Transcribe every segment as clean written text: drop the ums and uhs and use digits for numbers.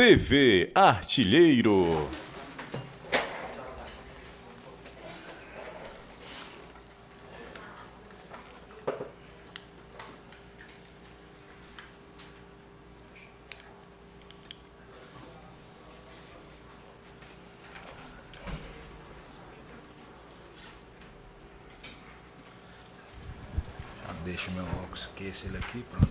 TV Artilheiro. Deixa o meu óculos aqui, esse aqui, pronto.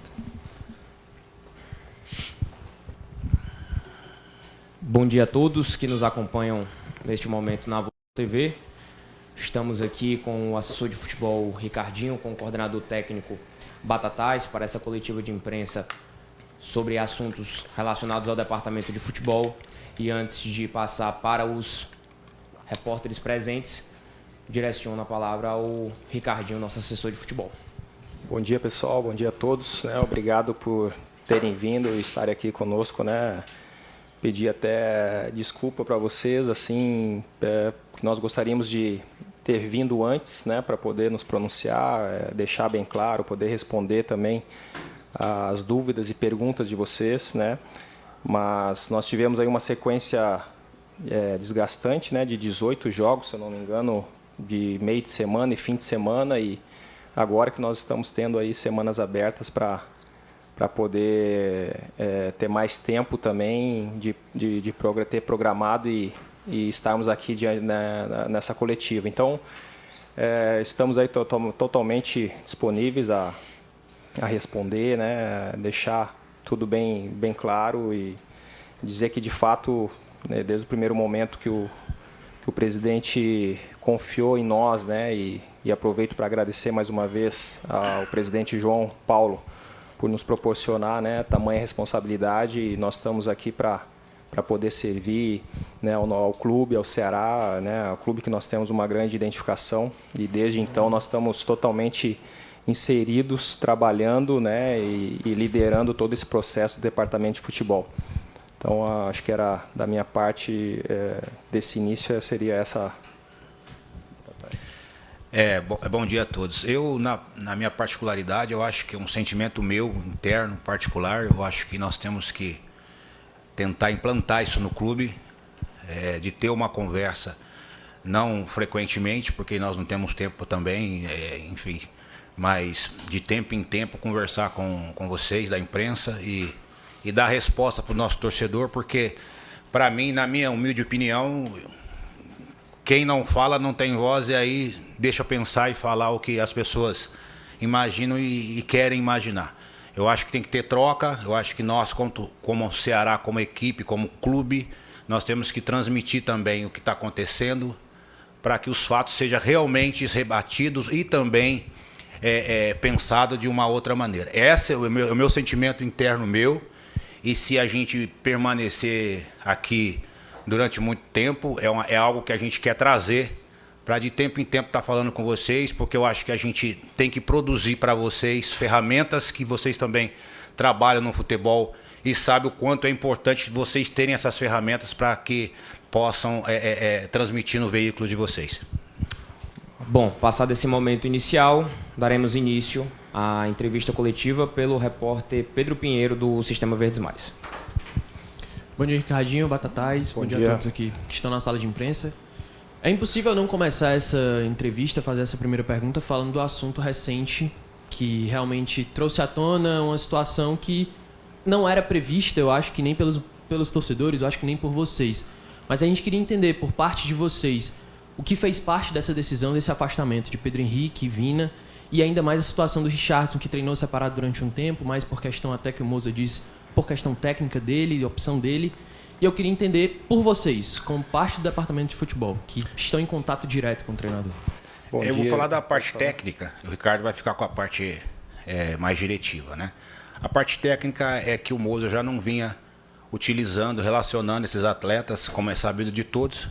Bom dia a todos que nos acompanham neste momento na TV. Estamos aqui com o assessor de futebol Ricardinho, com o coordenador técnico Batatais, para essa coletiva de imprensa sobre assuntos relacionados ao departamento de futebol. E antes de passar para os repórteres presentes, direciono a palavra ao Ricardinho, nosso assessor de futebol. Bom dia, pessoal. Bom dia a todos. Obrigado por terem vindo e estarem aqui conosco, Pedir até desculpa para vocês, assim, que nós gostaríamos de ter vindo antes, para poder nos pronunciar, deixar bem claro, poder responder também as dúvidas e perguntas de vocês, Mas nós tivemos aí uma sequência desgastante, de 18 jogos, se eu não me engano, de meio de semana e fim de semana, e agora que nós estamos tendo aí semanas abertas para poder ter mais tempo também de ter programado e estarmos aqui nessa coletiva. Então, estamos aí totalmente disponíveis a responder, deixar tudo bem claro e dizer que, de fato, desde o primeiro momento que o presidente confiou em nós, e aproveito para agradecer mais uma vez ao presidente João Paulo por nos proporcionar tamanha responsabilidade, e nós estamos aqui para poder servir ao clube, ao Ceará, ao clube que nós temos uma grande identificação, e desde então nós estamos totalmente inseridos, trabalhando e liderando todo esse processo do departamento de futebol. Então, acho que era da minha parte, desse início, seria essa. Bom dia a todos. Eu, na minha particularidade, eu acho que é um sentimento meu, interno, particular, eu acho que nós temos que tentar implantar isso no clube, de ter uma conversa, não frequentemente, porque nós não temos tempo também, enfim, mas de tempo em tempo conversar com vocês da imprensa e dar resposta para o nosso torcedor, porque, para mim, na minha humilde opinião, quem não fala não tem voz, e aí deixa eu pensar e falar o que as pessoas imaginam e querem imaginar. Eu acho que tem que ter troca, eu acho que nós, como Ceará, como equipe, como clube, nós temos que transmitir também o que está acontecendo para que os fatos sejam realmente rebatidos e também pensado de uma outra maneira. Esse é o meu sentimento interno meu, e se a gente permanecer aqui durante muito tempo, é algo que a gente quer trazer para de tempo em tempo estar falando com vocês, porque eu acho que a gente tem que produzir para vocês ferramentas que vocês também trabalham no futebol e sabem o quanto é importante vocês terem essas ferramentas para que possam transmitir no veículo de vocês. Bom, passado esse momento inicial, daremos início à entrevista coletiva pelo repórter Pedro Pinheiro, do Sistema Verdes Mares. Bom dia, Ricardinho, Batatais. Bom dia a todos aqui que estão na sala de imprensa. É impossível não começar essa entrevista, fazer essa primeira pergunta, falando do assunto recente que realmente trouxe à tona uma situação que não era prevista, eu acho que nem pelos torcedores, eu acho que nem por vocês. Mas a gente queria entender, por parte de vocês, o que fez parte dessa decisão, desse afastamento de Pedro Henrique, Vina, e ainda mais a situação do Richardson, que treinou separado durante um tempo, mas por questão, até que o Moza disse, por questão técnica dele, opção dele. E eu queria entender por vocês, como parte do departamento de futebol, que estão em contato direto com o treinador. Eu vou falar da parte técnica, o Ricardo vai ficar com a parte mais diretiva, A parte técnica é que o Moza já não vinha utilizando, relacionando esses atletas, como é sabido de todos,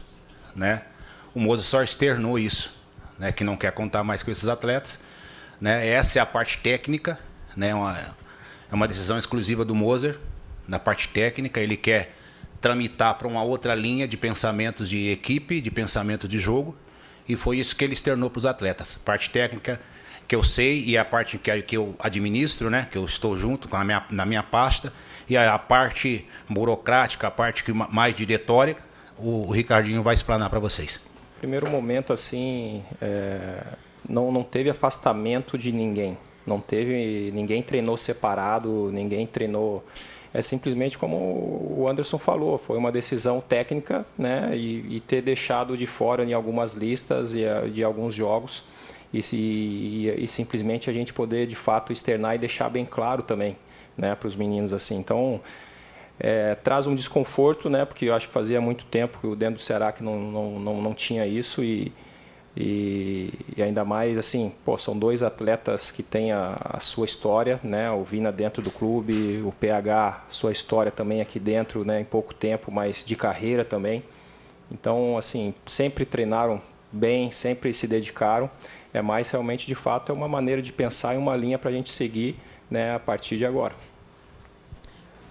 O Moza só externou isso, que não quer contar mais com esses atletas, Essa é a parte técnica, É uma decisão exclusiva do Moser, na parte técnica. Ele quer tramitar para uma outra linha de pensamentos de equipe, de pensamento de jogo, e foi isso que ele externou para os atletas. A parte técnica que eu sei e a parte que eu administro, que eu estou junto na minha pasta, E a parte burocrática, a parte mais diretória, o Ricardinho vai explanar para vocês. Primeiro momento, assim, não teve afastamento de ninguém. Ninguém treinou separado, ninguém treinou... É simplesmente como o Anderson falou, foi uma decisão técnica, né? E ter deixado de fora em algumas listas e de alguns jogos e simplesmente a gente poder, de fato, externar e deixar bem claro também, né, para os meninos, assim. Então, traz um desconforto, né? Porque eu acho que fazia muito tempo que dentro do Ceará que não tinha isso e ainda mais assim, são dois atletas que têm a sua história, né? O Vina dentro do clube, o PH, sua história também aqui dentro, né? Em pouco tempo, mas de carreira também. Então, assim, sempre treinaram bem, sempre se dedicaram. Mas realmente, de fato, é uma maneira de pensar em uma linha para a gente seguir, né? A partir de agora.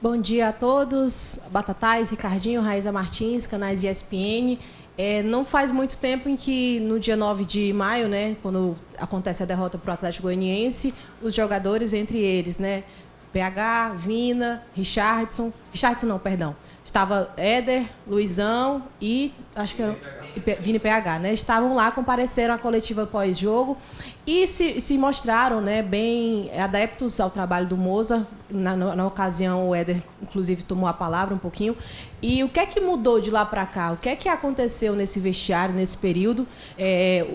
Bom dia a todos, Batatais, Ricardinho, Raíza Martins, canais ESPN. Não faz muito tempo em que, no dia 9 de maio, né, quando acontece a derrota para o Atlético Goianiense, os jogadores, entre eles, né, PH, Vina, Richardson não, perdão, estava Éder, Luizão e, acho que Vina e PH, né, estavam lá, compareceram à coletiva pós-jogo e se mostraram, né, bem adeptos ao trabalho do Moza. Na ocasião, o Éder, inclusive, tomou a palavra um pouquinho. E o que é que mudou de lá para cá? O que é que aconteceu nesse vestiário, nesse período?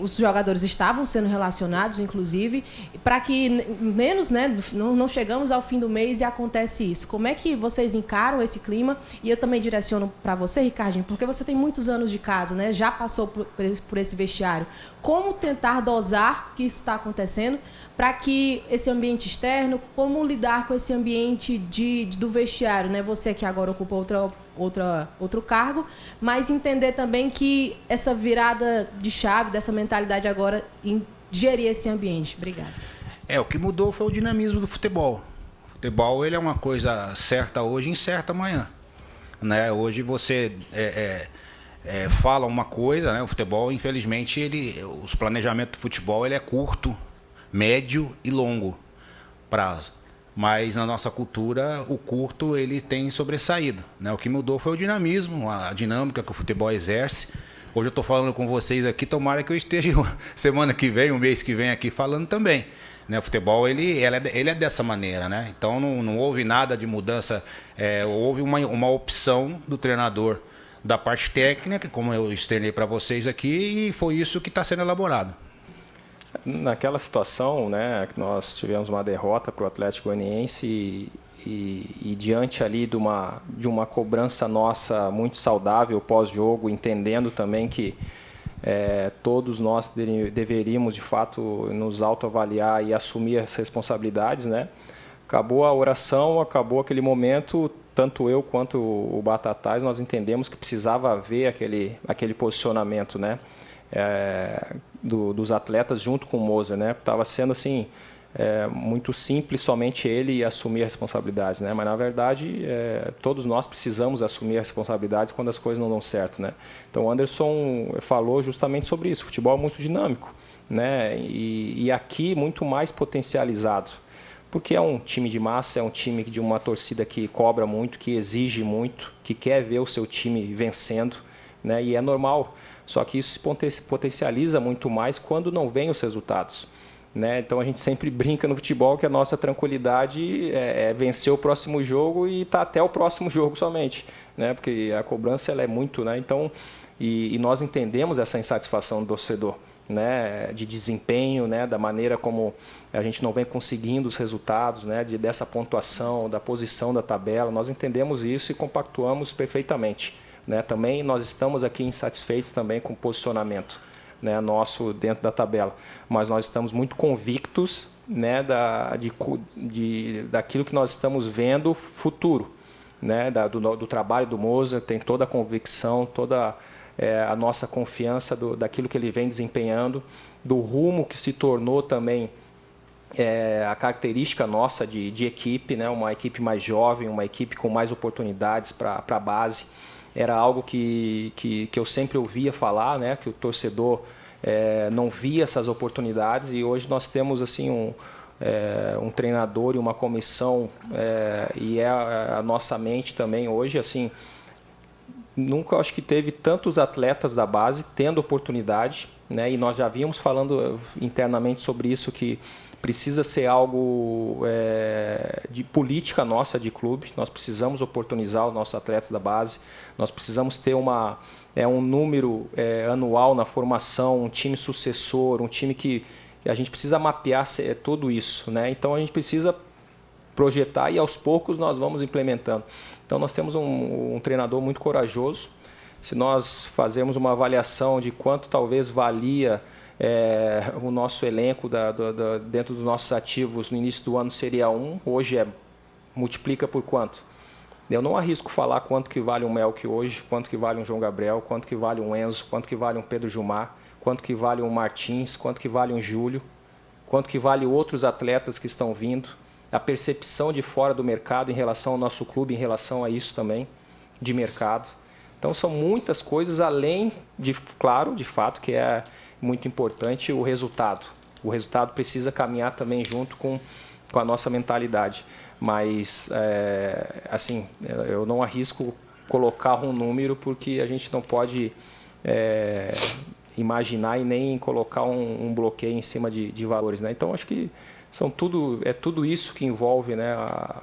Os jogadores estavam sendo relacionados, inclusive, para que menos, né, não chegamos ao fim do mês e acontece isso. Como é que vocês encaram esse clima? E eu também direciono para você, Ricardinho, porque você tem muitos anos de casa, né? Já passou por esse vestiário. Como tentar dosar que isso está acontecendo para que esse ambiente externo, como lidar com esse ambiente do vestiário, né? Você que agora ocupa outro cargo, mas entender também que essa virada de chave, dessa mentalidade agora em gerir esse ambiente. Obrigada. O que mudou foi o dinamismo do futebol. O futebol ele é uma coisa certa hoje e incerta amanhã, né? Hoje você fala uma coisa, né? O futebol, infelizmente, os planejamentos do futebol ele é curto, médio e longo prazo. Mas na nossa cultura, o curto ele tem sobressaído, né? O que mudou foi o dinamismo, a dinâmica que o futebol exerce. Hoje eu estou falando com vocês aqui, tomara que eu esteja semana que vem, o mês que vem aqui falando também, né? O futebol ele é dessa maneira, né? Então não houve nada de mudança, houve uma opção do treinador da parte técnica, como eu externei para vocês aqui, e foi isso que está sendo elaborado. Naquela situação, né, que nós tivemos uma derrota para o Atlético Goianiense e diante ali de uma cobrança nossa muito saudável pós-jogo, entendendo também que todos nós deveríamos de fato nos autoavaliar e assumir as responsabilidades, né? Acabou a oração, acabou aquele momento, tanto eu quanto o Batatais, nós entendemos que precisava haver aquele posicionamento, né? Dos atletas junto com o Moza, né? Estava sendo assim muito simples somente ele assumir as responsabilidades, né? Mas na verdade todos nós precisamos assumir as responsabilidades quando as coisas não dão certo, né? Então o Anderson falou justamente sobre isso. O futebol é muito dinâmico, né? E aqui muito mais potencializado, porque é um time de massa, é um time de uma torcida que cobra muito, que exige muito, que quer ver o seu time vencendo, né? E é normal. Só que isso se potencializa muito mais quando não vem os resultados, né? Então a gente sempre brinca no futebol que a nossa tranquilidade é vencer o próximo jogo e estar até o próximo jogo somente, né? Porque a cobrança ela é muito, né? Então, e nós entendemos essa insatisfação do torcedor, né? De desempenho, né? Da maneira como a gente não vem conseguindo os resultados, né? Dessa pontuação, da posição da tabela. Nós entendemos isso e compactuamos perfeitamente. Né, também nós estamos aqui insatisfeitos também com o posicionamento, né, nosso dentro da tabela, mas nós estamos muito convictos, né, daquilo que nós estamos vendo futuro, né, do trabalho do Moza. Tem toda a convicção, toda a nossa confiança daquilo que ele vem desempenhando, do rumo que se tornou também a característica nossa de equipe, né, uma equipe mais jovem, uma equipe com mais oportunidades para a base. Era algo que eu sempre ouvia falar, né, que o torcedor não via essas oportunidades, e hoje nós temos assim um treinador e uma comissão, e a nossa mente também hoje, assim, nunca acho que teve tantos atletas da base tendo oportunidade, né? E nós já vínhamos falando internamente sobre isso, que precisa ser algo de política nossa de clube. Nós precisamos oportunizar os nossos atletas da base, nós precisamos ter um número anual na formação, um time sucessor, um time que a gente precisa mapear tudo isso, né? Então a gente precisa projetar e aos poucos nós vamos implementando. Então nós temos um treinador muito corajoso. Se nós fazermos uma avaliação de quanto talvez valia o nosso elenco dentro dos nossos ativos no início do ano seria 1, hoje multiplica por quanto? Eu não arrisco falar quanto que vale um Melk hoje, quanto que vale um João Gabriel, quanto que vale um Enzo, quanto que vale um Pedro Jumar, quanto que vale um Martins, quanto que vale um Júlio, quanto que vale outros atletas que estão vindo, a percepção de fora do mercado em relação ao nosso clube, em relação a isso também, de mercado. Então são muitas coisas, além de, claro, de fato, que é muito importante o resultado. O resultado precisa caminhar também junto com a nossa mentalidade. Mas, assim, eu não arrisco colocar um número porque a gente não pode imaginar e nem colocar um bloqueio em cima de valores, né? Então, acho que é tudo isso que envolve, né,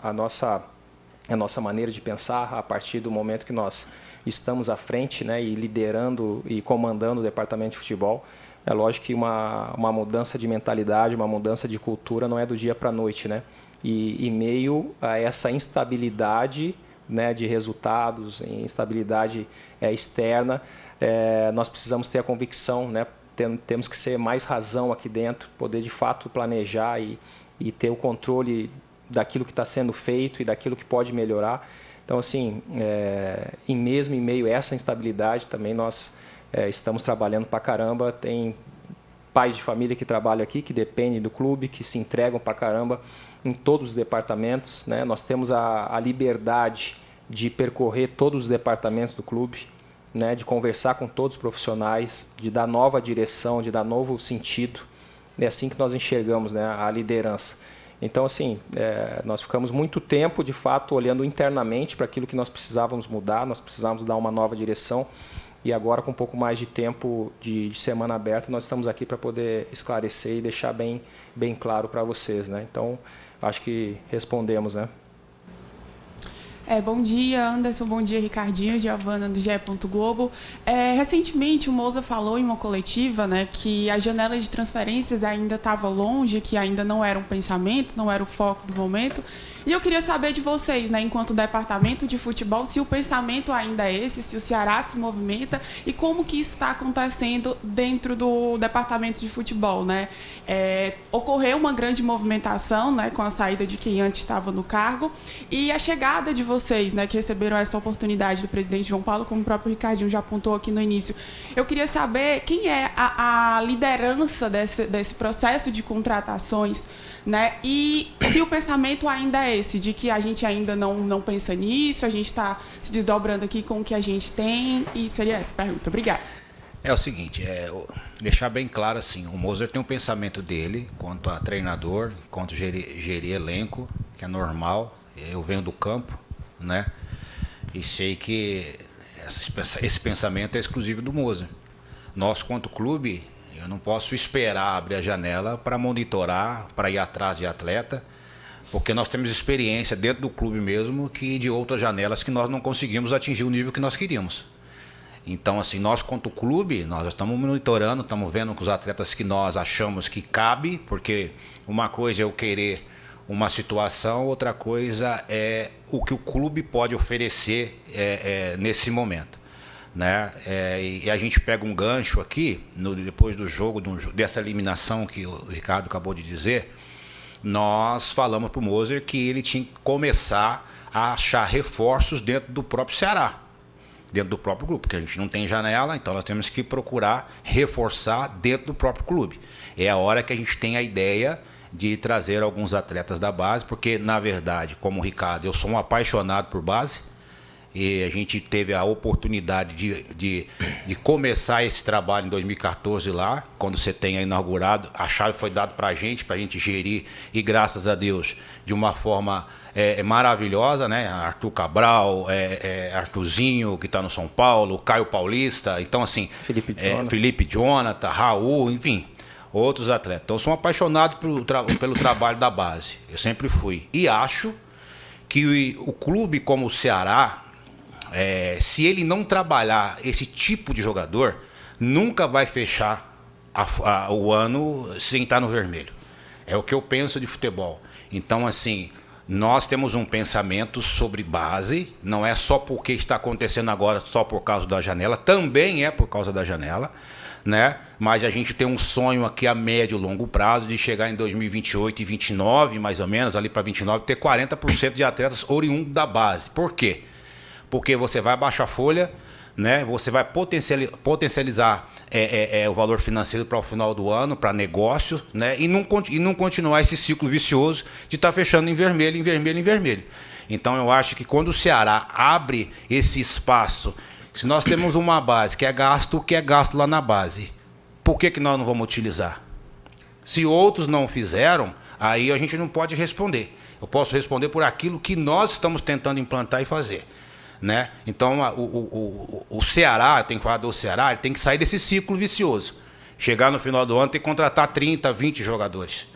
a nossa maneira de pensar a partir do momento que nós estamos à frente, né, e liderando e comandando o departamento de futebol. É lógico que uma mudança de mentalidade, uma mudança de cultura não é do dia para a noite, né? E meio a essa instabilidade, né, de resultados, instabilidade externa, nós precisamos ter a convicção, né? Temos que ser mais razão aqui dentro, poder de fato planejar e ter o controle daquilo que está sendo feito e daquilo que pode melhorar. Então, assim, em meio a essa instabilidade também nós estamos trabalhando para caramba. Tem pais de família que trabalham aqui, que dependem do clube, que se entregam para caramba em todos os departamentos, né? Nós temos a liberdade de percorrer todos os departamentos do clube, né? De conversar com todos os profissionais, de dar nova direção, de dar novo sentido. É assim que nós enxergamos, né, a liderança. Então, assim, nós ficamos muito tempo, de fato, olhando internamente para aquilo que nós precisávamos mudar, nós precisávamos dar uma nova direção. E agora, com um pouco mais de tempo de semana aberta, nós estamos aqui para poder esclarecer e deixar bem claro para vocês, né? Então, acho que respondemos, né? Bom dia, Anderson. Bom dia, Ricardinho. Giovana, do GE. Globo. Recentemente, o Moza falou em uma coletiva, né, que a janela de transferências ainda estava longe, que ainda não era um pensamento, não era o foco do momento. E eu queria saber de vocês, né, enquanto departamento de futebol, se o pensamento ainda é esse, se o Ceará se movimenta e como que isso está acontecendo dentro do departamento de futebol, né? Ocorreu uma grande movimentação, né, com a saída de quem antes estava no cargo e a chegada de vocês, né, que receberam essa oportunidade do presidente João Paulo, como o próprio Ricardinho já apontou aqui no início. Eu queria saber quem é a liderança desse processo de contratações, né? E se o pensamento ainda é esse, de que a gente ainda não pensa nisso, a gente está se desdobrando aqui com o que a gente tem, e seria essa a pergunta. Obrigada. É o seguinte, deixar bem claro assim, o Moser tem um pensamento dele quanto a treinador, quanto gerir elenco, que é normal. Eu venho do campo, né? E sei que esse pensamento é exclusivo do Moser. Nós, quanto clube, eu não posso esperar abrir a janela para monitorar, para ir atrás de atleta, porque nós temos experiência dentro do clube mesmo que de outras janelas que nós não conseguimos atingir o nível que nós queríamos. Então, assim, nós quanto clube, nós estamos monitorando, estamos vendo com os atletas que nós achamos que cabe, porque uma coisa é eu querer uma situação, outra coisa é o que o clube pode oferecer nesse momento, né? E a gente pega um gancho aqui, depois do jogo, dessa eliminação que o Ricardo acabou de dizer, nós falamos para o Moser que ele tinha que começar a achar reforços dentro do próprio Ceará, dentro do próprio grupo, porque a gente não tem janela, então nós temos que procurar reforçar dentro do próprio clube. É a hora que a gente tem a ideia de trazer alguns atletas da base, porque, na verdade, como o Ricardo, eu sou um apaixonado por base. E a gente teve a oportunidade de começar esse trabalho em 2014 lá, quando você tenha inaugurado. A chave foi dada para a gente gerir, e graças a Deus, de uma forma maravilhosa, né? Arthur Cabral, Arthurzinho, que está no São Paulo, Caio Paulista, então assim, Felipe Jonathan, Raul, enfim, outros atletas. Então eu sou apaixonado pelo trabalho da base, eu sempre fui. E acho que o clube como o Ceará, se ele não trabalhar esse tipo de jogador, nunca vai fechar o ano sem estar no vermelho. É o que eu penso de futebol. Então, assim, nós temos um pensamento sobre base, não é só porque está acontecendo agora, só por causa da janela, também é por causa da janela, né? Mas a gente tem um sonho aqui a médio e longo prazo de chegar em 2028 e 29, mais ou menos, ali para 29, ter 40% de atletas oriundos da base. Por quê? Porque você vai baixar a folha, né? Você vai potencializar o valor financeiro para o final do ano, para negócio, né? E não continuar esse ciclo vicioso de estar fechando em vermelho, em vermelho, em vermelho. Então eu acho que quando o Ceará abre esse espaço, se nós temos uma base que é gasto, o que é gasto lá na base, por que nós não vamos utilizar? Se outros não fizeram, aí a gente não pode responder. Eu posso responder por aquilo que nós estamos tentando implantar e fazer, né? Então o Ceará, eu tenho que falar do Ceará, ele tem que sair desse ciclo vicioso. Chegar no final do ano, tem que contratar 30, 20 jogadores,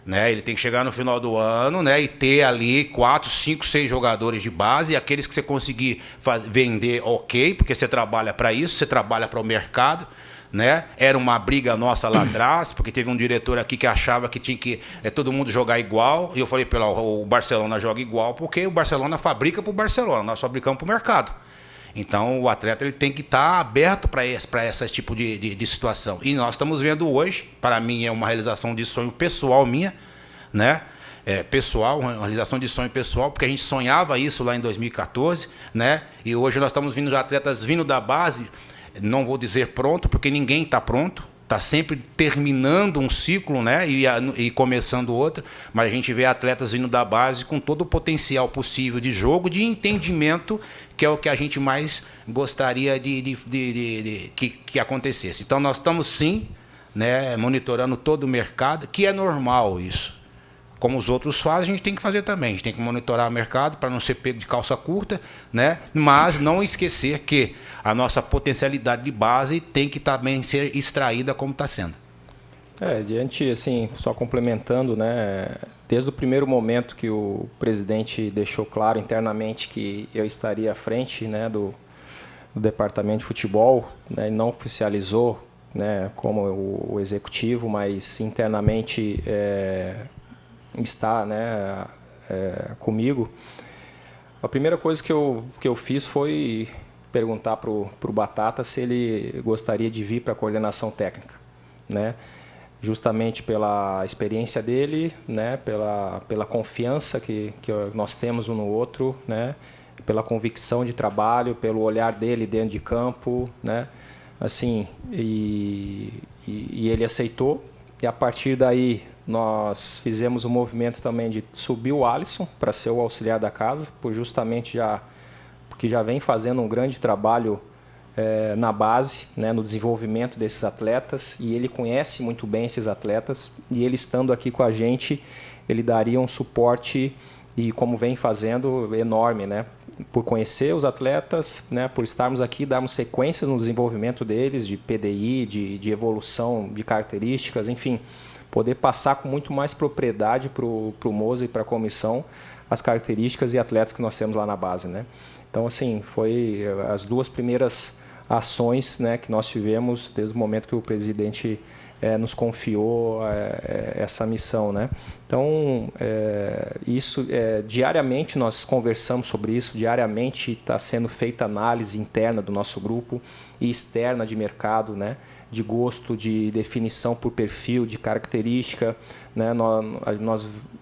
né? Ele tem que chegar no final do ano, né, e ter ali 4, 5, 6 jogadores de base, e aqueles que você conseguir vender, ok, porque você trabalha para isso, você trabalha para o mercado, né? Era uma briga nossa lá atrás, porque teve um diretor aqui que achava que tinha que todo mundo jogar igual, e eu falei, o Barcelona joga igual, porque o Barcelona fabrica para o Barcelona, nós fabricamos para o mercado. Então o atleta ele tem que estar aberto para esse tipo de situação. E nós estamos vendo hoje, para mim é uma realização de sonho pessoal minha, né? Pessoal, uma realização de sonho pessoal, porque a gente sonhava isso lá em 2014, né? E hoje nós estamos vendo atletas vindo da base. Não vou dizer pronto, porque ninguém está pronto. Está sempre terminando um ciclo, né? E começando outro. Mas a gente vê atletas vindo da base com todo o potencial possível de jogo, de entendimento, que é o que a gente mais gostaria que acontecesse. Então nós estamos sim, né, monitorando todo o mercado, que é normal isso. Como os outros fazem, a gente tem que fazer também. A gente tem que monitorar o mercado para não ser pego de calça curta, né? Mas não esquecer que a nossa potencialidade de base tem que também ser extraída como está sendo. Diante, assim, só complementando, né? Desde o primeiro momento que o presidente deixou claro internamente que eu estaria à frente, né, do departamento de futebol, né, não oficializou, né, como o executivo, mas internamente está, né, comigo. A primeira coisa que eu fiz foi perguntar para o Batata se ele gostaria de vir para a coordenação técnica, né? Justamente pela experiência dele, né? Pela confiança que nós temos um no outro, né? Pela convicção de trabalho, pelo olhar dele dentro de campo, né? Assim, e ele aceitou. E a partir daí nós fizemos um movimento também de subir o Alisson para ser o auxiliar da casa, porque já vem fazendo um grande trabalho na base, né, no desenvolvimento desses atletas, e ele conhece muito bem esses atletas, e ele estando aqui com a gente, ele daria um suporte, e como vem fazendo, enorme, né, por conhecer os atletas, né, por estarmos aqui, darmos sequências no desenvolvimento deles, de PDI, de evolução de características, enfim, poder passar com muito mais propriedade para o Moza e para a comissão as características e atletas que nós temos lá na base, né. Então, assim, foi as duas primeiras ações, né, que nós tivemos desde o momento que o presidente nos confiou essa missão, né? Então, isso diariamente nós conversamos sobre isso, diariamente está sendo feita análise interna do nosso grupo e externa de mercado, né? De gosto, de definição por perfil, de característica, né?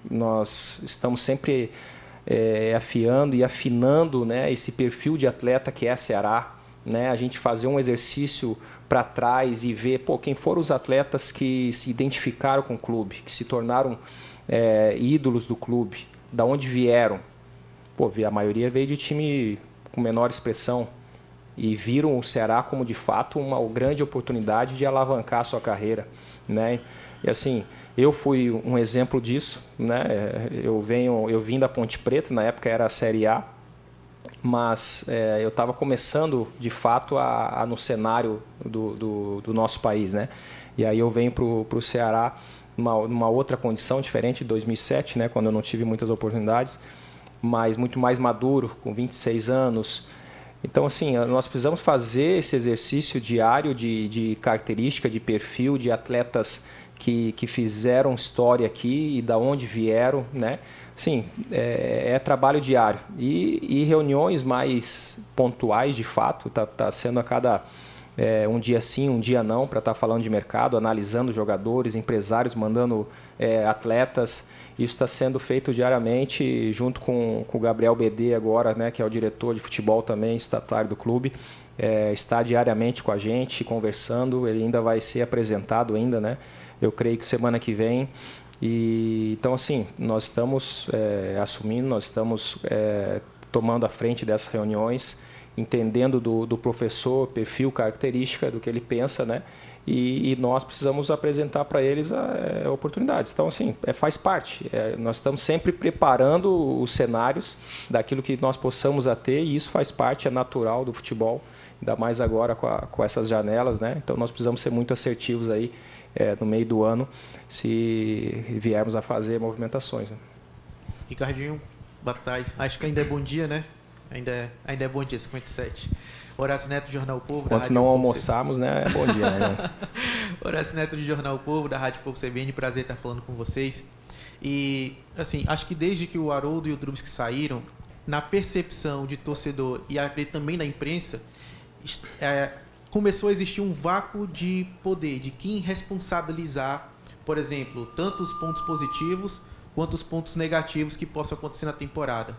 Nós estamos sempre afiando e afinando, né, esse perfil de atleta que é Ceará, né? A gente fazer um exercício para trás e ver quem foram os atletas que se identificaram com o clube, que se tornaram ídolos do clube, da onde vieram. A maioria veio de time com menor expressão e viram o Ceará como, de fato, uma grande oportunidade de alavancar a sua carreira, né? E assim, eu fui um exemplo disso, né? Eu vim da Ponte Preta, na época era a Série A, mas eu estava começando, de fato, no cenário do nosso país, né? E aí eu venho para o Ceará numa outra condição diferente de 2007, né? Quando eu não tive muitas oportunidades, mas muito mais maduro, com 26 anos. Então, assim, nós precisamos fazer esse exercício diário de característica, de perfil, de atletas que fizeram história aqui e da onde vieram, né? Sim, é trabalho diário. E reuniões mais pontuais, de fato, tá sendo a cada um dia sim, um dia não, para estar falando de mercado, analisando jogadores, empresários, mandando atletas. Isso está sendo feito diariamente, junto com o Gabriel BD agora, né, que é o diretor de futebol também, estatutário do clube. Está diariamente com a gente, conversando. Ele ainda vai ser apresentado ainda, né? Eu creio que semana que vem. Então, assim, nós estamos assumindo, nós estamos tomando a frente dessas reuniões, entendendo do professor, perfil, característica do que ele pensa, né? E nós precisamos apresentar para eles oportunidades. Então, assim, faz parte. Nós estamos sempre preparando os cenários daquilo que nós possamos ter, e isso faz parte, é natural do futebol, ainda mais agora com essas janelas, né? Então, nós precisamos ser muito assertivos aí no meio do ano, se viermos a fazer movimentações, né? Ricardinho, Batatais, acho que ainda é bom dia, né? Ainda é bom dia, 57. Horácio Neto, do Jornal Povo. Enquanto não almoçarmos, né? É bom dia, né? Horácio Neto, do Jornal Povo, da Rádio Povo CBN. Prazer estar falando com vocês. E, assim, acho que desde que o Haroldo e o Drubsky saíram, na percepção de torcedor e acredito também na imprensa, começou a existir um vácuo de poder, de quem responsabilizar, por exemplo, tanto os pontos positivos quanto os pontos negativos que possam acontecer na temporada.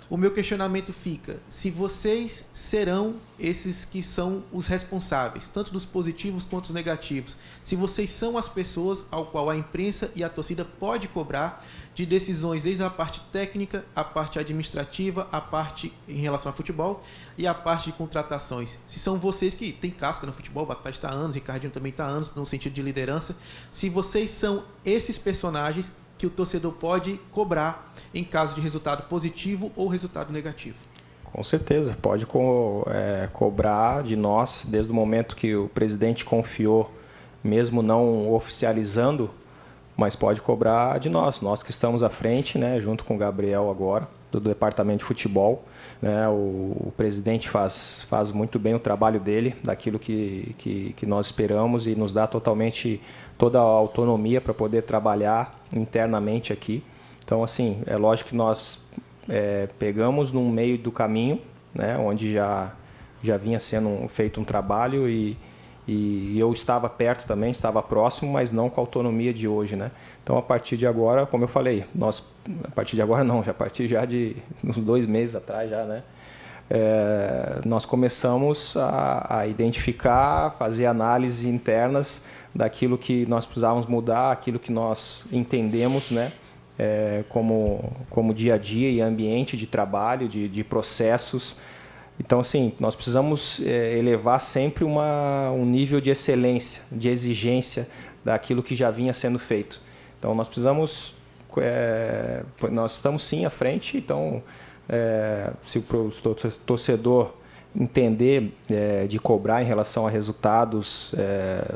O meu questionamento fica, se vocês serão esses que são os responsáveis, tanto dos positivos quanto dos negativos, se vocês são as pessoas ao qual a imprensa e a torcida pode cobrar de decisões desde a parte técnica, a parte administrativa, a parte em relação ao futebol e a parte de contratações. Se são vocês que têm casca no futebol, o Batatais está há anos, o Ricardinho também está há anos no sentido de liderança, se vocês são esses personagens que o torcedor pode cobrar em caso de resultado positivo ou resultado negativo. Com certeza, pode cobrar de nós, desde o momento que o presidente confiou, mesmo não oficializando, mas pode cobrar de nós que estamos à frente, né, junto com o Gabriel agora, do departamento de futebol, né? O presidente faz muito bem o trabalho dele, daquilo que nós esperamos, e nos dá toda a autonomia para poder trabalhar internamente aqui. Então, assim, é lógico que nós pegamos no meio do caminho, né, onde já vinha sendo feito um trabalho, e eu estava perto também, estava próximo, mas não com a autonomia de hoje, né? Então, a partir de agora, como eu falei, a partir de agora não, a partir de uns 2 meses atrás já, né? Nós começamos a identificar, fazer análises internas daquilo que nós precisávamos mudar, aquilo que nós entendemos, né? Como dia a dia e ambiente de trabalho, de processos. Então, assim, nós precisamos elevar sempre um nível de excelência, de exigência daquilo que já vinha sendo feito. Então, nós precisamos... nós estamos sim à frente, então, se o torcedor entender de cobrar em relação a resultados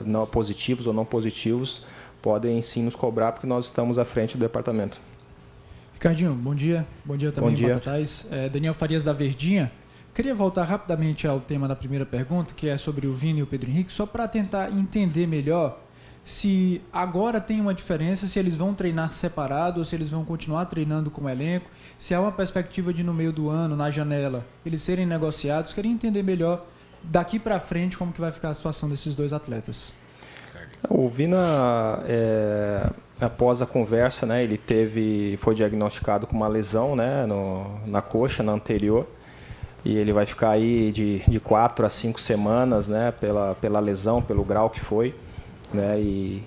não positivos ou não positivos, podem sim nos cobrar, porque nós estamos à frente do departamento. Ricardinho, bom dia. Bom dia também, Batatais. Daniel Farias, da Verdinha. Queria voltar rapidamente ao tema da primeira pergunta, que é sobre o Vini e o Pedro Henrique, só para tentar entender melhor se agora tem uma diferença, se eles vão treinar separado ou se eles vão continuar treinando como elenco, se há uma perspectiva de no meio do ano, na janela, eles serem negociados. Queria entender melhor daqui para frente como que vai ficar a situação desses dois atletas. O Vina, após a conversa, né, ele foi diagnosticado com uma lesão, né, na coxa, na anterior, e ele vai ficar aí de 4 a 5 semanas, né, pela lesão, pelo grau que foi, né, e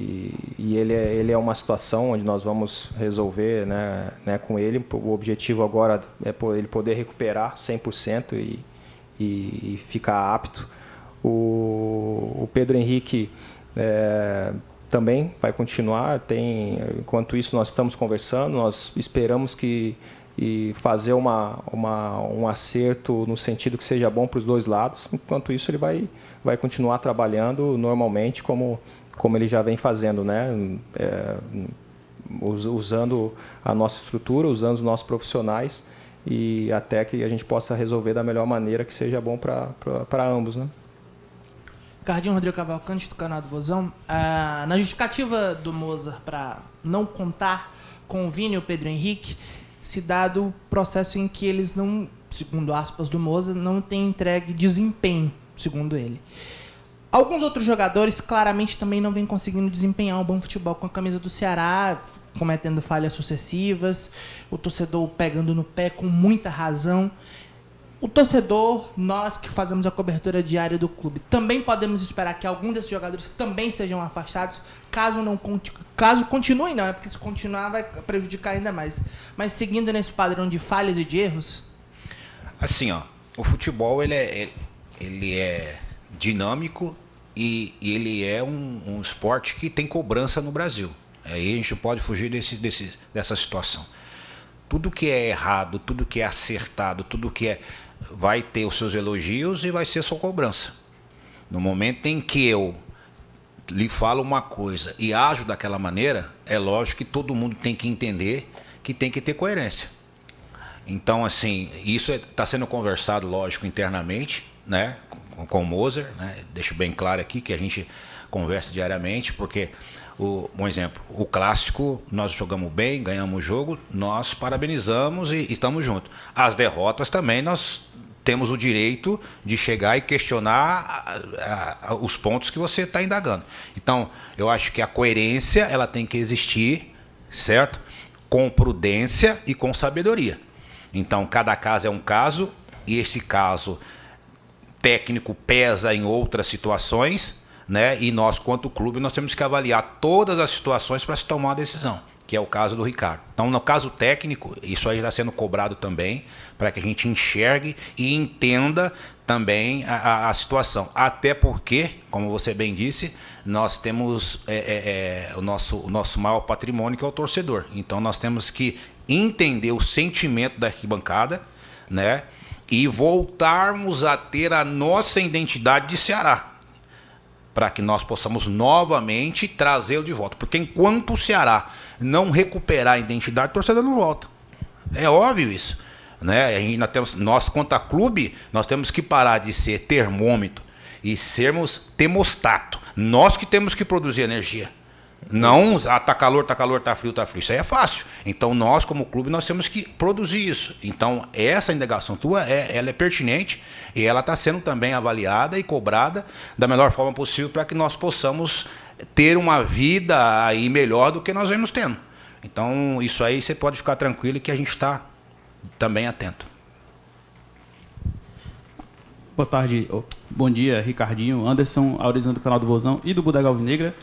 e ele é uma situação onde nós vamos resolver, né, com ele. O objetivo agora é ele poder recuperar 100% e ficar apto. O Pedro Henrique também vai continuar. Enquanto isso, nós estamos conversando, nós esperamos e fazer um acerto no sentido que seja bom para os dois lados. Enquanto isso, ele vai continuar trabalhando normalmente como ele já vem fazendo, né? Usando a nossa estrutura, usando os nossos profissionais, e até que a gente possa resolver da melhor maneira que seja bom para ambos, né? Ricardinho, Rodrigo Cavalcante, do canal do Vozão. Na justificativa do Mozart para não contar com o Vini e o Pedro Henrique, se dado o processo em que eles não, segundo aspas do Mozart, não têm entregue desempenho, segundo ele. Alguns outros jogadores claramente também não vêm conseguindo desempenhar um bom futebol com a camisa do Ceará, cometendo falhas sucessivas, o torcedor pegando no pé com muita razão. O torcedor, nós que fazemos a cobertura diária do clube, também podemos esperar que alguns desses jogadores também sejam afastados, caso continuem, não, porque se continuar vai prejudicar ainda mais. Mas seguindo nesse padrão de falhas e de erros? Assim, o futebol ele é dinâmico e ele é um esporte que tem cobrança no Brasil. Aí a gente pode fugir dessa situação. Tudo que é errado, tudo que é acertado, tudo que vai ter os seus elogios e vai ser sua cobrança. No momento em que eu lhe falo uma coisa e ajo daquela maneira, é lógico que todo mundo tem que entender que tem que ter coerência. Então, assim, isso está sendo conversado, lógico, internamente, né, com o Mozart, né? Deixo bem claro aqui que a gente conversa diariamente, porque, um exemplo, o clássico, nós jogamos bem, ganhamos o jogo, nós parabenizamos e estamos juntos. As derrotas também, nós temos o direito de chegar e questionar os pontos que você está indagando. Então, eu acho que a coerência, ela tem que existir, certo? Com prudência e com sabedoria. Então, cada caso é um caso, e esse caso técnico pesa em outras situações, né? E nós, quanto clube, nós temos que avaliar todas as situações para se tomar uma decisão, que é o caso do Ricardo. Então, no caso técnico, isso aí está sendo cobrado também, para que a gente enxergue e entenda também a situação. Até porque, como você bem disse, nós temos o nosso maior patrimônio, que é o torcedor. Então, nós temos que entender o sentimento da arquibancada, né? E voltarmos a ter a nossa identidade de Ceará, para que nós possamos novamente trazê-lo de volta. Porque enquanto o Ceará não recuperar a identidade, o torcedor não volta. É óbvio isso, né? Nós, quanto a clube, nós temos que parar de ser termômetro e sermos termostato. Nós que temos que produzir energia. Não, tá calor, tá frio. Isso aí é fácil. Então nós, como clube, nós temos que produzir isso. Então essa indagação tua, ela é pertinente e ela está sendo também avaliada e cobrada da melhor forma possível para que nós possamos ter uma vida aí melhor do que nós vemos tendo. Então isso aí você pode ficar tranquilo que a gente está também atento. Boa tarde, bom dia, Ricardinho, Anderson, Aurizão do canal do Vozão e do Bodega Alvinegra.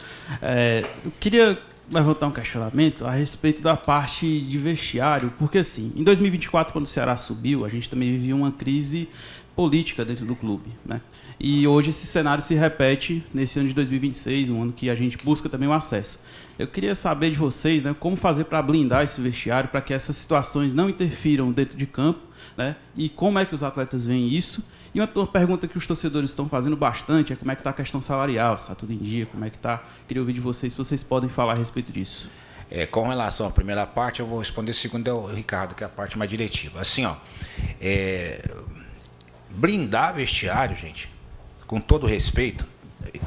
Eu queria levantar um questionamento a respeito da parte de vestiário, porque assim, em 2024, quando o Ceará subiu, a gente também vivia uma crise política dentro do clube, né? E hoje esse cenário se repete nesse ano de 2026, um ano que a gente busca também o acesso. Eu queria saber de vocês, né, como fazer para blindar esse vestiário, para que essas situações não interfiram dentro de campo, né? E como é que os atletas veem isso? E uma pergunta que os torcedores estão fazendo bastante é como é que está a questão salarial, se está tudo em dia, como é que está. Queria ouvir de vocês, se vocês podem falar a respeito disso. Com relação à primeira parte, eu vou responder a segunda, é o Ricardo, que é a parte mais diretiva. Assim, blindar vestiário, gente, com todo respeito,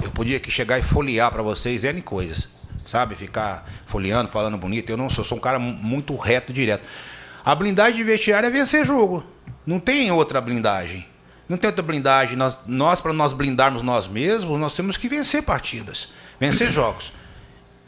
eu podia aqui chegar e folhear para vocês N coisas, sabe? Ficar folheando, falando bonito. Eu não sou um cara muito reto, direto. A blindagem de vestiário é vencer jogo. Não tem outra blindagem. Não tem outra blindagem. Para nós blindarmos nós mesmos, nós temos que vencer partidas, vencer jogos.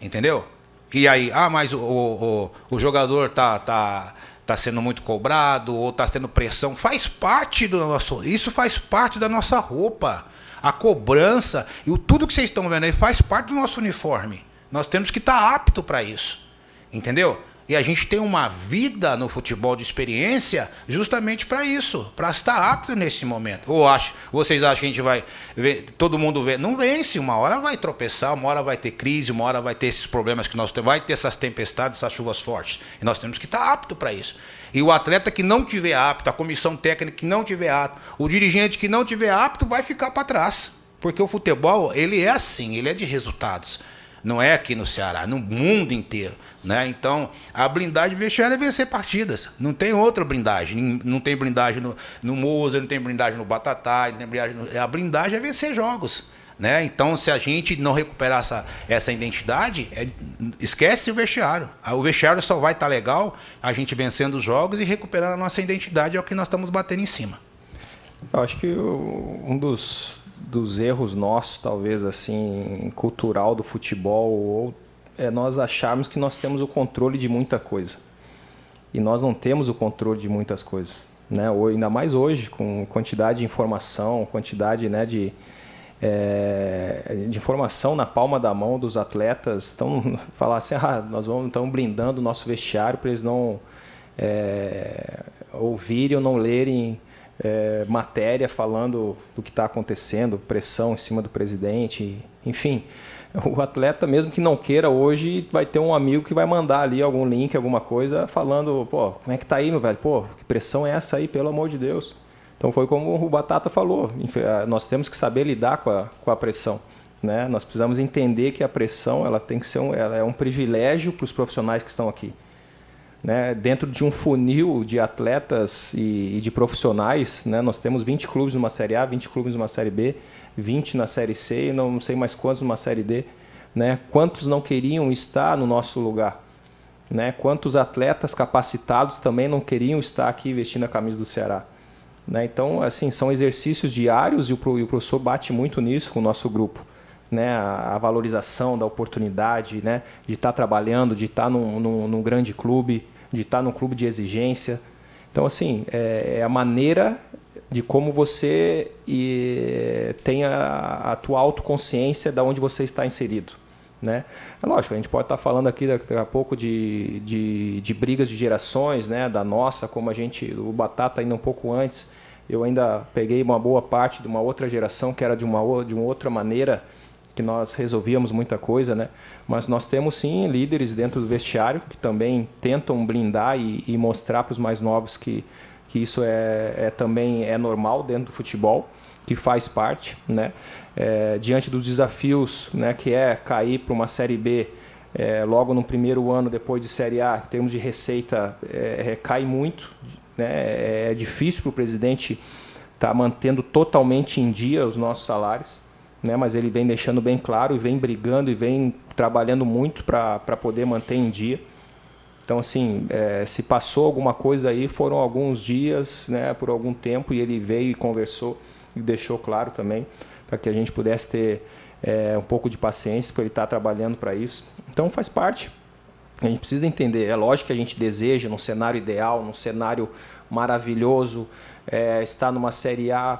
Entendeu? E aí, mas o jogador tá sendo muito cobrado, ou está tendo pressão. Faz parte do nosso. Isso faz parte da nossa roupa. A cobrança e tudo que vocês estão vendo aí faz parte do nosso uniforme. Nós temos que estar apto para isso, entendeu? E a gente tem uma vida no futebol de experiência justamente para isso, para estar apto nesse momento. Ou vocês acham que a gente vai ver, todo mundo não vence, uma hora vai tropeçar, uma hora vai ter crise, uma hora vai ter esses problemas que nós temos, vai ter essas tempestades, essas chuvas fortes. E nós temos que estar apto para isso. E o atleta que não tiver apto, a comissão técnica que não tiver apto, o dirigente que não tiver apto vai ficar para trás. Porque o futebol, ele é assim, ele é de resultados. Não é aqui no Ceará, no mundo inteiro. Né? Então, a blindagem vestiária é vencer partidas. Não tem outra blindagem. Não tem blindagem no Moza, não tem blindagem no Batatá, não tem blindagem a blindagem é vencer jogos. Né? Então, se a gente não recuperar essa identidade, esquece o vestiário. O vestiário só vai estar legal a gente vencendo os jogos e recuperando a nossa identidade, é o que nós estamos batendo em cima. Eu acho que um dos erros nossos, talvez assim, cultural do futebol, é nós acharmos que nós temos o controle de muita coisa. E nós não temos o controle de muitas coisas. Né? Ainda mais hoje, com quantidade de informação, quantidade, né, de informação na palma da mão dos atletas. Então, falar assim, nós estamos blindando o nosso vestiário para eles não ouvirem ou não lerem matéria falando do que está acontecendo, pressão em cima do presidente, enfim. O atleta, mesmo que não queira hoje, vai ter um amigo que vai mandar ali algum link, alguma coisa, falando, pô, como é que tá aí, meu velho? Pô, que pressão é essa aí, pelo amor de Deus? Então foi como o Batata falou, nós temos que saber lidar com a pressão. Né? Nós precisamos entender que a pressão ela tem que ser ela é um privilégio para os profissionais que estão aqui. Né? Dentro de um funil de atletas e de profissionais, né? Nós temos 20 clubes numa Série A, 20 clubes numa Série B, 20 na Série C e não sei mais quantos numa Série D. Né? Quantos não queriam estar no nosso lugar? Né? Quantos atletas capacitados também não queriam estar aqui vestindo a camisa do Ceará? Né? Então, assim, são exercícios diários e o professor bate muito nisso com o nosso grupo. Né? A valorização da oportunidade, né? De estar trabalhando, de estar num grande clube, de estar num clube de exigência. Então, assim, é a maneira de como você tem a tua autoconsciência de onde você está inserido. Né? É lógico, a gente pode estar falando aqui daqui a pouco de brigas de gerações, né? Da nossa, como o Batata ainda um pouco antes, eu ainda peguei uma boa parte de uma outra geração que era de uma outra maneira que nós resolvíamos muita coisa, né? Mas nós temos sim líderes dentro do vestiário que também tentam blindar e mostrar para os mais novos que isso também é normal dentro do futebol, que faz parte, né? Diante dos desafios, né, que é cair para uma Série B logo no primeiro ano depois de Série A, em termos de receita, cai muito, né? É difícil para o presidente estar mantendo totalmente em dia os nossos salários, né? Mas ele vem deixando bem claro e vem brigando e vem trabalhando muito para poder manter em dia. Então, assim, se passou alguma coisa aí, foram alguns dias, né, por algum tempo, e ele veio e conversou e deixou claro também, para que a gente pudesse ter um pouco de paciência, porque ele está trabalhando para isso. Então, faz parte. A gente precisa entender. É lógico que a gente deseja, num cenário ideal, num cenário maravilhoso, estar numa Série A,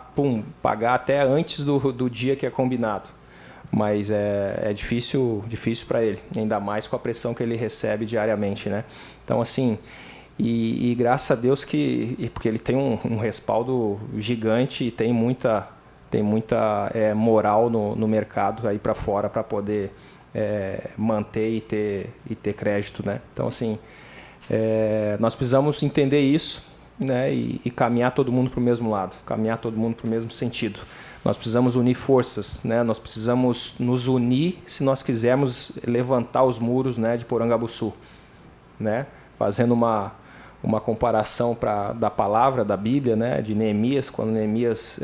pagar até antes do dia que é combinado. Mas é difícil para ele, ainda mais com a pressão que ele recebe diariamente, né? Então, assim, e graças a Deus porque ele tem um respaldo gigante e tem muita moral no mercado aí para fora para poder manter e ter crédito, né? Então, assim, nós precisamos entender isso, né? E caminhar todo mundo para o mesmo lado, caminhar todo mundo para o mesmo sentido. Nós precisamos unir forças, né? Nós precisamos nos unir se nós quisermos levantar os muros, né, de Porangabuçu, né? Fazendo uma comparação da palavra, da Bíblia, né, de Neemias, quando Neemias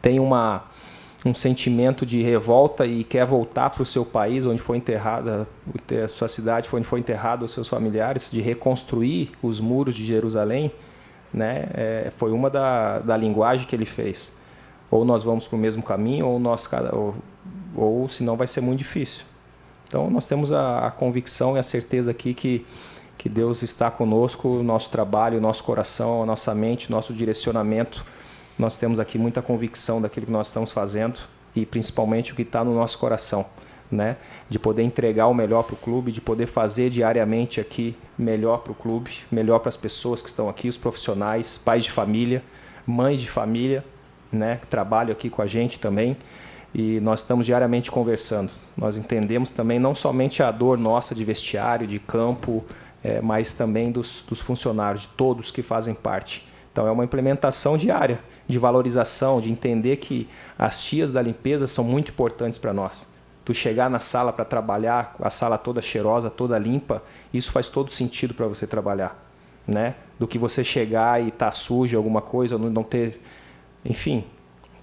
tem um sentimento de revolta e quer voltar para o seu país, onde foi enterrada, a sua cidade, onde foi enterrado os seus familiares, de reconstruir os muros de Jerusalém, né? Foi uma da linguagem que ele fez. Ou nós vamos para o mesmo caminho, ou senão vai ser muito difícil. Então nós temos a convicção e a certeza aqui que Deus está conosco, o nosso trabalho, o nosso coração, a nossa mente, o nosso direcionamento. Nós temos aqui muita convicção daquilo que nós estamos fazendo, e principalmente o que está no nosso coração, né? De poder entregar o melhor para o clube, de poder fazer diariamente aqui melhor para o clube, melhor para as pessoas que estão aqui, os profissionais, pais de família, mães de família, né? Que trabalham aqui com a gente também, e nós estamos diariamente conversando. Nós entendemos também não somente a dor nossa de vestiário, de campo, mas também dos funcionários, de todos que fazem parte. Então é uma implementação diária de valorização, de entender que as tias da limpeza são muito importantes para nós. Tu chegar na sala para trabalhar, a sala toda cheirosa, toda limpa, isso faz todo sentido para você trabalhar, né? Do que você chegar e estar sujo alguma coisa, não ter... Enfim.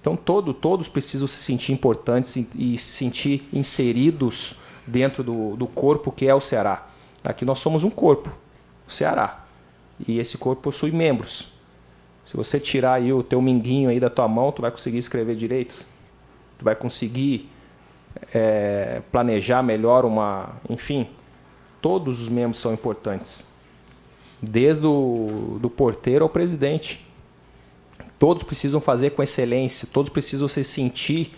Então todos precisam se sentir importantes e se sentir inseridos dentro do corpo que é o Ceará. Aqui nós somos um corpo, o Ceará. E esse corpo possui membros. Se você tirar aí o teu minguinho aí da tua mão, tu vai conseguir escrever direito? Tu vai conseguir planejar melhor Enfim, todos os membros são importantes. Desde do porteiro ao presidente. Todos precisam fazer com excelência, todos precisam se sentir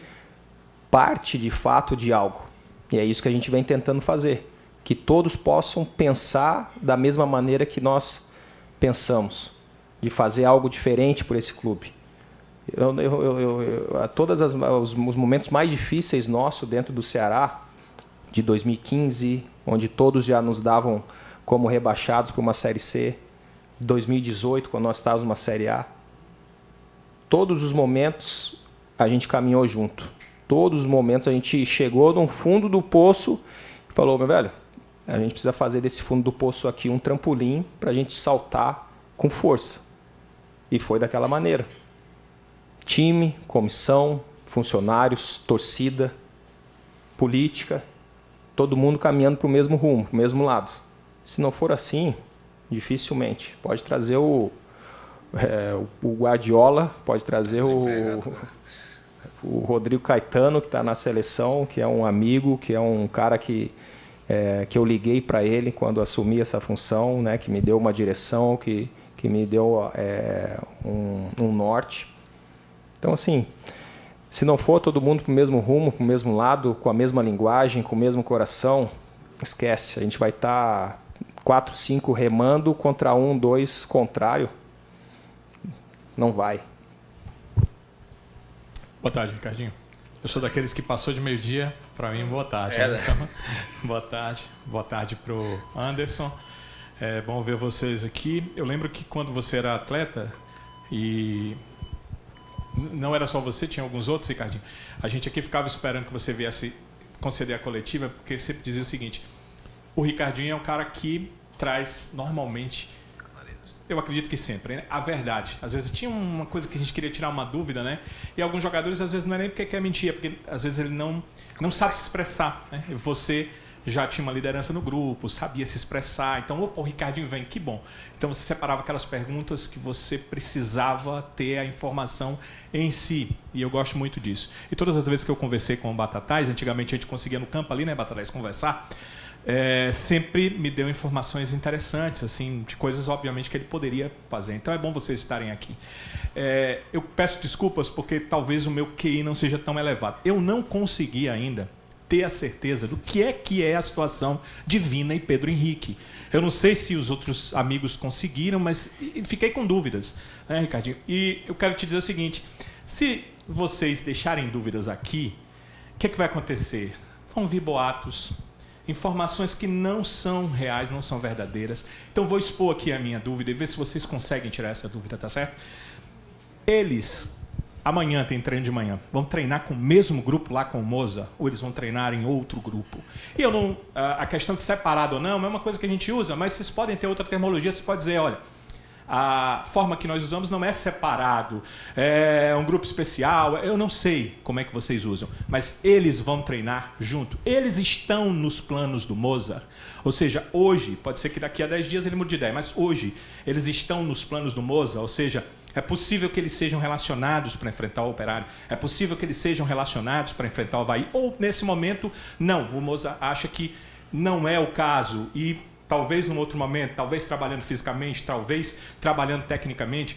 parte de fato de algo. E é isso que a gente vem tentando fazer. Que todos possam pensar da mesma maneira que nós pensamos. De fazer algo diferente por esse clube. Todos os momentos mais difíceis nossos dentro do Ceará, de 2015, onde todos já nos davam como rebaixados para uma Série C, 2018, quando nós estávamos numa Série A, todos os momentos a gente caminhou junto. Todos os momentos a gente chegou no fundo do poço e falou, meu velho, a gente precisa fazer desse fundo do poço aqui um trampolim para a gente saltar com força. E foi daquela maneira. Time, comissão, funcionários, torcida, política, todo mundo caminhando para o mesmo rumo, para o mesmo lado. Se não for assim, dificilmente. Pode trazer o Guardiola, pode trazer o Rodrigo Caetano, que está na seleção, que é um amigo, que é um cara que eu liguei para ele quando assumi essa função, né, que me deu uma direção, que me deu um norte. Então, assim, se não for todo mundo para o mesmo rumo, para o mesmo lado, com a mesma linguagem, com o mesmo coração, esquece. A gente vai estar 4, 5 remando contra 1, 2 contrário. Não vai. Boa tarde, Ricardinho. Eu sou daqueles que passou de meio-dia, para mim, boa tarde. Então, boa tarde para o Anderson. É bom ver vocês aqui. Eu lembro que quando você era atleta, e não era só você, tinha alguns outros, Ricardinho, a gente aqui ficava esperando que você viesse conceder a coletiva, porque sempre dizia o seguinte, o Ricardinho é um cara que traz normalmente, eu acredito que sempre, né, a verdade. Às vezes tinha uma coisa que a gente queria tirar uma dúvida, né? E alguns jogadores às vezes não é nem porque quer mentir, é porque às vezes ele não sabe se expressar, né? E você já tinha uma liderança no grupo, sabia se expressar. Então, opa, o Ricardinho vem, que bom. Então você separava aquelas perguntas que você precisava ter a informação em si. E eu gosto muito disso. E todas as vezes que eu conversei com o Batatais, antigamente a gente conseguia no campo ali, né, Batatais, conversar, sempre me deu informações interessantes, assim, de coisas, obviamente, que ele poderia fazer. Então é bom vocês estarem aqui. Eu peço desculpas porque talvez o meu QI não seja tão elevado. Eu não consegui ainda ter a certeza do que é a situação de Vina e Pedro Henrique. Eu não sei se os outros amigos conseguiram, mas fiquei com dúvidas, né, Ricardinho? E eu quero te dizer o seguinte, se vocês deixarem dúvidas aqui, o que vai acontecer? Vão vir boatos, informações que não são reais, não são verdadeiras. Então vou expor aqui a minha dúvida e ver se vocês conseguem tirar essa dúvida, tá certo? Eles, amanhã tem treino de manhã, vão treinar com o mesmo grupo lá com o Moza, ou eles vão treinar em outro grupo? E eu não, a questão de separado ou não é uma coisa que a gente usa, mas vocês podem ter outra terminologia, você pode dizer, olha, a forma que nós usamos não é separado, é um grupo especial, eu não sei como é que vocês usam, mas eles vão treinar junto. Eles estão nos planos do Moza, ou seja, hoje, pode ser que daqui a 10 dias ele mude de ideia, mas hoje eles estão nos planos do Moza, ou seja, é possível que eles sejam relacionados para enfrentar o Operário, é possível que eles sejam relacionados para enfrentar o Avaí, ou nesse momento, não, o Moza acha que não é o caso e talvez num outro momento, talvez trabalhando fisicamente, talvez trabalhando tecnicamente.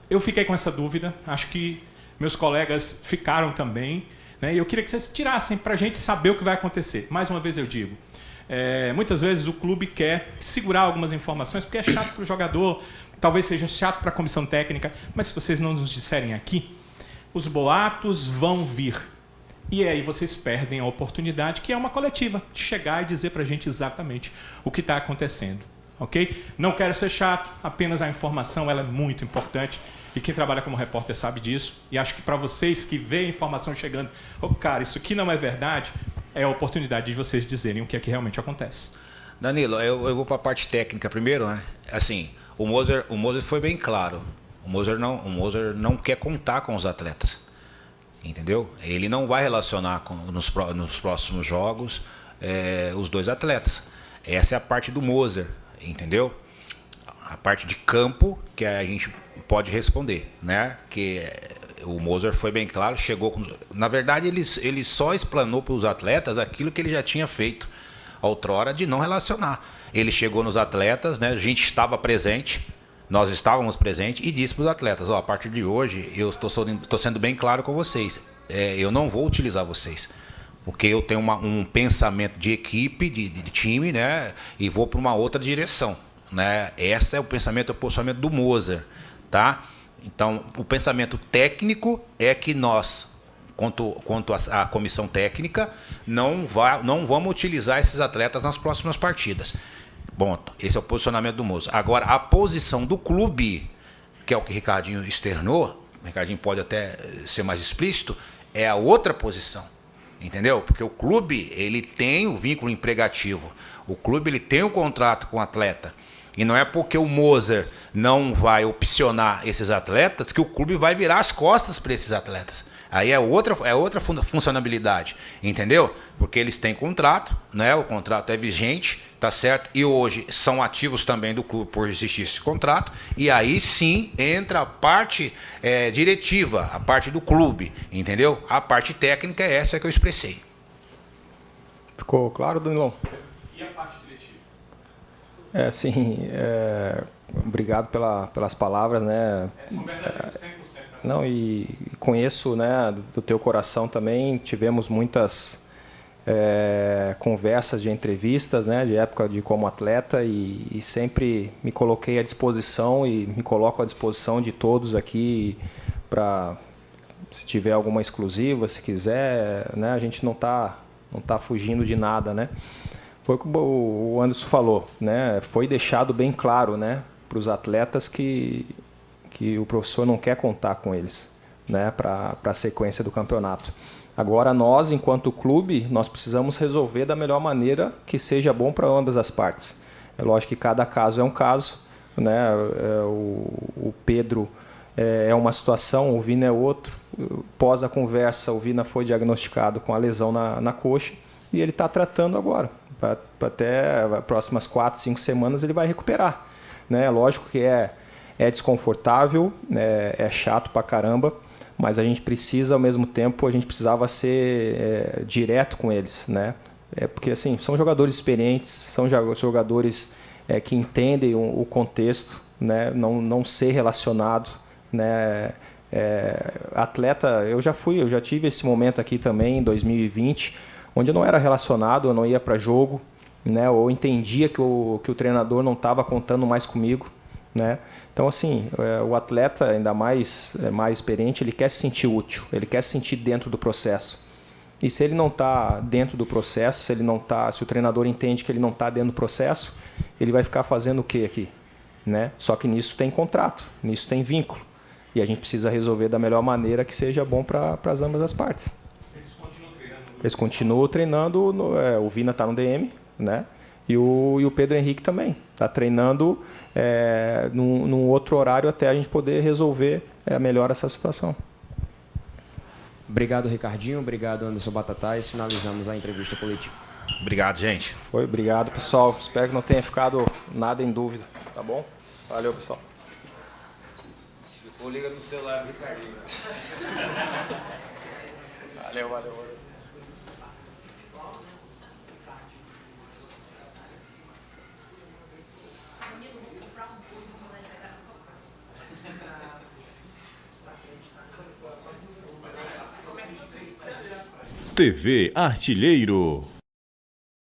Eu fiquei com essa dúvida, acho que meus colegas ficaram também, né? E eu queria que vocês tirassem para a gente saber o que vai acontecer. Mais uma vez eu digo, muitas vezes o clube quer segurar algumas informações porque é chato para o jogador, talvez seja chato para a comissão técnica, mas se vocês não nos disserem aqui, os boatos vão vir. E aí vocês perdem a oportunidade, que é uma coletiva, de chegar e dizer para a gente exatamente o que está acontecendo. Ok? Não quero ser chato, apenas a informação ela é muito importante. E quem trabalha como repórter sabe disso. E acho que para vocês que veem a informação chegando, cara, isso aqui não é verdade, é a oportunidade de vocês dizerem o que é que realmente acontece. Danilo, eu vou para a parte técnica primeiro, né? Assim, o Moser foi bem claro. O Moser não quer contar com os atletas. Entendeu? Ele não vai relacionar nos próximos jogos os dois atletas. Essa é a parte do Moser, entendeu? A parte de campo que a gente pode responder, né? Que o Moser foi bem claro, chegou com... Na verdade, ele só explanou para os atletas aquilo que ele já tinha feito outrora de não relacionar. Ele chegou nos atletas, né? A gente estava presente, nós estávamos presentes e disse para os atletas, a partir de hoje eu estou sendo bem claro com vocês, eu não vou utilizar vocês, porque eu tenho um pensamento de equipe, de time, né? E vou para uma outra direção, né? Esse é o pensamento, o posicionamento do Moser, tá? Então, o pensamento técnico é que nós, quanto à comissão técnica, não vamos utilizar esses atletas nas próximas partidas. Bom, esse é o posicionamento do Moser. Agora, a posição do clube, que é o que o Ricardinho externou, o Ricardinho pode até ser mais explícito, é a outra posição, entendeu? Porque o clube, ele tem o vínculo empregativo, o clube ele tem o contrato com o atleta, e não é porque o Moser não vai opcionar esses atletas que o clube vai virar as costas para esses atletas. Aí é outra funcionabilidade, entendeu? Porque eles têm contrato, né? O contrato é vigente, tá certo? E hoje são ativos também do clube por existir esse contrato. E aí sim entra a parte diretiva, a parte do clube, entendeu? A parte técnica é essa que eu expressei. Ficou claro, Danilão? E a parte diretiva? Obrigado pelas palavras, né? São verdadeiros, 100%. Não, e conheço, né, do teu coração também. Tivemos muitas conversas de entrevistas, né, de época de como atleta, e sempre me coloquei à disposição e me coloco à disposição de todos aqui para, se tiver alguma exclusiva, se quiser, né, a gente não tá fugindo de nada, né? Foi o que o Anderson falou, né? Foi deixado bem claro, né, para os atletas que o professor não quer contar com eles, né, para a sequência do campeonato. Agora nós, enquanto clube, nós precisamos resolver da melhor maneira que seja bom para ambas as partes. É lógico que cada caso é um caso, né? O Pedro é uma situação, o Vina é outro. Pós a conversa, o Vina foi diagnosticado com a lesão na coxa e ele está tratando agora. Até as próximas 4, 5 semanas ele vai recuperar, né? Lógico que é desconfortável, é chato pra caramba, mas a gente precisa, ao mesmo tempo, a gente precisava ser direto com eles, né? Porque assim, são jogadores experientes, são jogadores que entendem o contexto, né? Não ser relacionado, né? Atleta, eu já tive esse momento aqui também em 2020, onde eu não era relacionado, eu não ia para jogo, né? Ou entendia que o treinador não estava contando mais comigo, né? Então, assim, o atleta, ainda mais experiente, ele quer se sentir útil, ele quer se sentir dentro do processo. E se ele não está dentro do processo, se o treinador entende que ele não está dentro do processo, ele vai ficar fazendo o quê aqui? Né? Só que nisso tem contrato, nisso tem vínculo. E a gente precisa resolver da melhor maneira que seja bom para ambas as partes. Eles continuam treinando, o Vina está no DM, né? E o Pedro Henrique também está treinando num outro horário até a gente poder resolver melhor essa situação. Obrigado, Ricardinho. Obrigado, Anderson Batatais. Finalizamos a entrevista coletiva. Obrigado, gente. Obrigado, pessoal. Espero que não tenha ficado nada em dúvida. Tá bom? Valeu, pessoal. Se ficou, liga no celular, Ricardinho. Valeu. Pra frente, tá? TV Artilheiro.